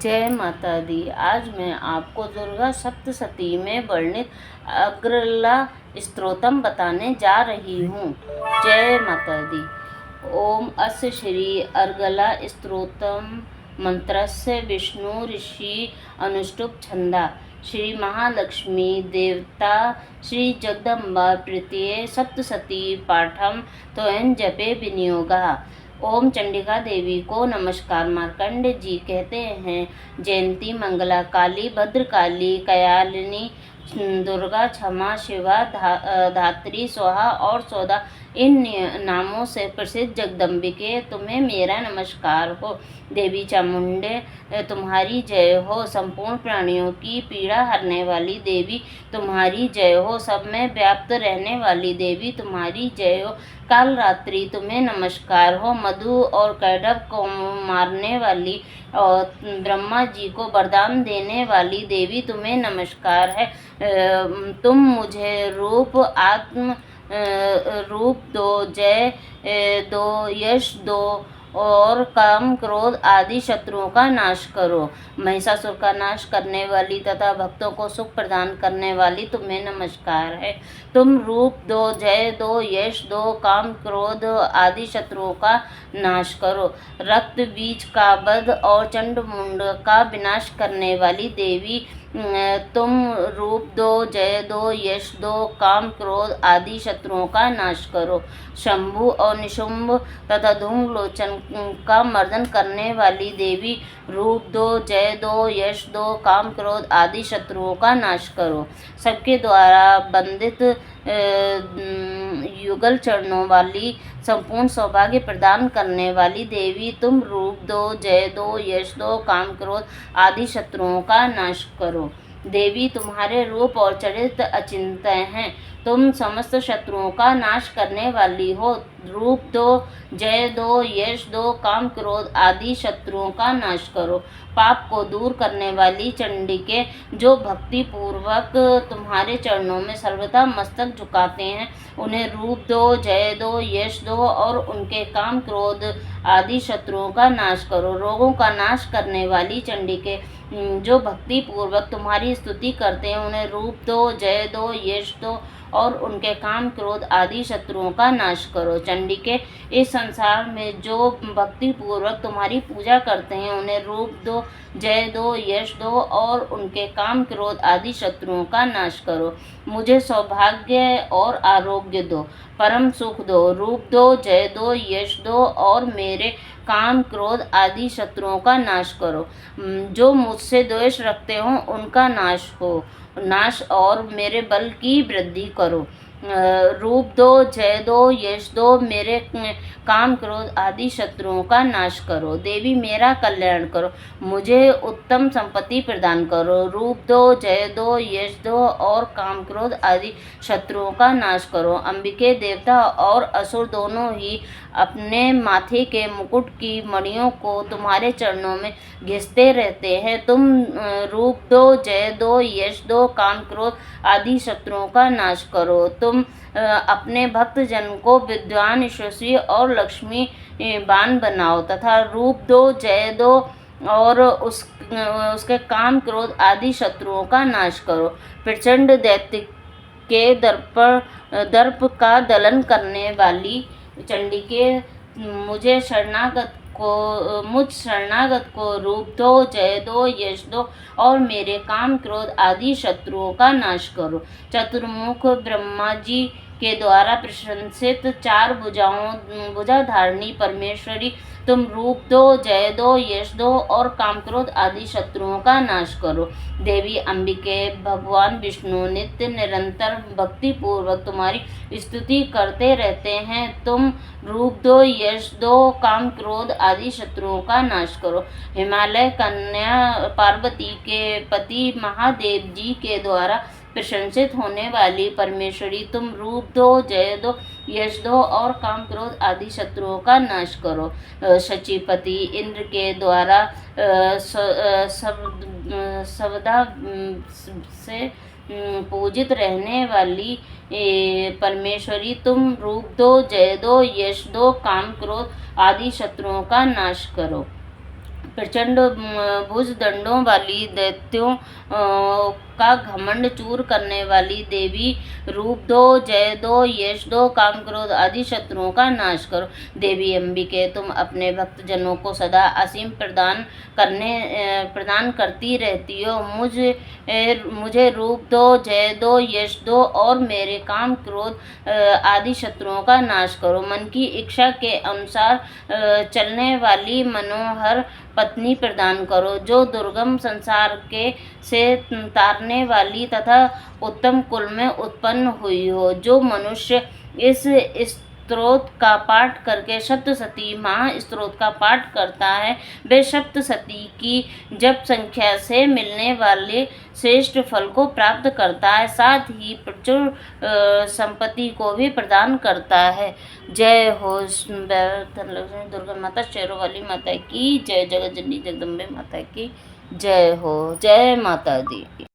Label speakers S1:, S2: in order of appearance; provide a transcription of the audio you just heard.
S1: जय माता दी। आज मैं आपको दुर्गा सप्तशती में वर्णित अग्रला स्तोत्रम बताने जा रही हूँ। जय माता दी। ओम अस्य श्री अर्गला स्तोत्रम मंत्रस्य विष्णु ऋषि अनुष्टुप छंदा श्री महालक्ष्मी देवता श्री जगदम्बा प्रीतये सप्तशती पाठम त्वयं जपे विनियोगः। ओम चंडिका देवी को नमस्कार। मार्कंड जी कहते हैं, जयंती, मंगला, काली, भद्रकाली, कयालिनी, दुर्गा, क्षमा, शिवा, धात्री, स्वाहा और सौदा, इन नामों से प्रसिद्ध जगदम्बिके तुम्हें मेरा नमस्कार हो। देवी चामुंडे तुम्हारी जय हो। संपूर्ण प्राणियों की पीड़ा हरने वाली देवी तुम्हारी जय हो। सब में व्याप्त रहने वाली देवी तुम्हारी जय हो। काल रात्रि तुम्हें नमस्कार हो। मधु और कैडव को मारने वाली और ब्रह्मा जी को वरदान देने वाली देवी तुम्हें नमस्कार है। तुम मुझे रूप आत्म रूप दो, जय दो, यश दो और काम क्रोध आदि शत्रुओं का नाश करो। महिषासुर का नाश करने वाली तथा भक्तों को सुख प्रदान करने वाली तुम्हें नमस्कार है। तुम रूप दो, जय दो, यश दो, काम क्रोध आदि शत्रुओं का नाश करो। रक्त बीज का वध और चंड मुंड का विनाश करने वाली देवी तुम रूप दो, जय दो, यश दो, काम क्रोध आदि शत्रुओं का नाश करो। शंभु और निशुंभ तथा धूम्रलोचन का मर्दन करने वाली देवी रूप दो, जय दो, यश दो, काम क्रोध आदि शत्रुओं का नाश करो। सबके द्वारा बंदित युगल चरणों वाली संपूर्ण सौभाग्य प्रदान करने वाली देवी तुम रूप दो, जय दो, यश दो, काम क्रोध आदि शत्रुओं का नाश करो। देवी तुम्हारे रूप और चरित्र अचिंत्य हैं। तुम समस्त शत्रुओं का नाश करने वाली हो। रूप दो, जय दो, यश दो, काम क्रोध आदि शत्रुओं का नाश करो। पाप को दूर करने वाली चंडिके जो भक्ति पूर्वक तुम्हारे चरणों में सर्वदा मस्तक झुकाते हैं, उन्हें रूप दो, जय दो, यश दो और उनके काम क्रोध आदि शत्रुओं का नाश करो। रोगों का नाश करने वाली चंडिके जो भक्ति पूर्वक तुम्हारी स्तुति करते हैं, उन्हें रूप दो, जय दो, यश दो और उनके काम क्रोध आदि शत्रुओं का नाश करो। चंडिके इस संसार में जो भक्ति पूर्वक तुम्हारी पूजा करते हैं, उन्हें रूप दो, जय दो, यश दो और उनके काम क्रोध आदि शत्रुओं का नाश करो। मुझे सौभाग्य और आरोग्य दो, परम सुख दो। रूप दो, जय दो, यश दो और मेरे काम क्रोध आदि शत्रुओं का नाश करो। जो मुझसे द्वेष रखते हो उनका नाश और मेरे बल की वृद्धि करो। रूप दो, जय दो, यश दो, मेरे काम क्रोध आदि शत्रुओं का नाश करो। देवी मेरा कल्याण करो, मुझे उत्तम संपत्ति प्रदान करो। रूप दो, जय दो, यश दो और काम क्रोध आदि शत्रुओं का नाश करो। अंबिके देवता और असुर दोनों ही अपने माथे के मुकुट की मणियों को तुम्हारे चरणों में घिसते रहते हैं। तुम रूप दो, जय दो, यश दो, काम क्रोध आदि शत्रुओं का नाश करो। तुम अपने भक्त जन को विद्वान, यशस्वी और लक्ष्मीवान बनाओ तथा रूप दो, जय दो और उसके काम क्रोध आदि शत्रुओं का नाश प्रचंड प्रचंड दैत्य के दर्प का दलन करने वाली चंडिके मुझ शरणागत को रूप दो, जय दो, यश दो और मेरे काम क्रोध आदि शत्रुओं का नाश करो। चतुर्मुख ब्रह्मा जी के द्वारा प्रशंसित चार भुजाधारिणी परमेश्वरी तुम रूप दो, जय दो, यश दो और काम क्रोध आदि शत्रुओं का नाश करो। देवी अंबिके भगवान विष्णु नित्य निरंतर भक्ति पूर्वक तुम्हारी स्तुति करते रहते हैं। तुम रूप दो, यश दो, काम क्रोध आदि शत्रुओं का नाश करो। हिमालय कन्या पार्वती के पति महादेव जी के द्वारा प्रशंसित होने वाली परमेश्वरी तुम रूप दो, जय दो, यश दो और काम क्रोध आदि शत्रुओं का नाश करो। शचीपति इंद्र के द्वारा सवदा से पूजित रहने वाली परमेश्वरी तुम रूप दो, जय दो, यश दो, काम क्रोध आदि शत्रुओं का नाश करो। प्रचंड भुजदंडों वाली, दैत्यों का घमंड चूर करने वाली देवी, रूप दो, जय दो, यश दो, काम क्रोध आदि शत्रुओं का नाश करो। देवी अंबिके, तुम अपने भक्तजनों को सदा असीम प्रदान करती रहती हो। मुझे रूप दो, जय दो, यश दो और मेरे काम क्रोध आदि शत्रुओं का नाश करो। मन की इच्छा के अनुसार चलने वाली मनोहर पत्नी प्रदान करो, जो दुर्गम संसार के से तारने वाली तथा उत्तम कुल में उत्पन्न हुई हो। जो मनुष्य इस स्तोत्र का पाठ करके सप्तशती महास्तोत्र का पाठ करता है, वे सप्तशती की जप संख्या से मिलने वाले श्रेष्ठ फल को प्राप्त करता है, साथ ही प्रचुर संपत्ति को भी प्रदान करता है। जय हो धनलक्ष्मी दुर्गा माता, शेरों वाली माता की जय, जगत जननी जगदम्बे माता की जय हो। जय माता दी।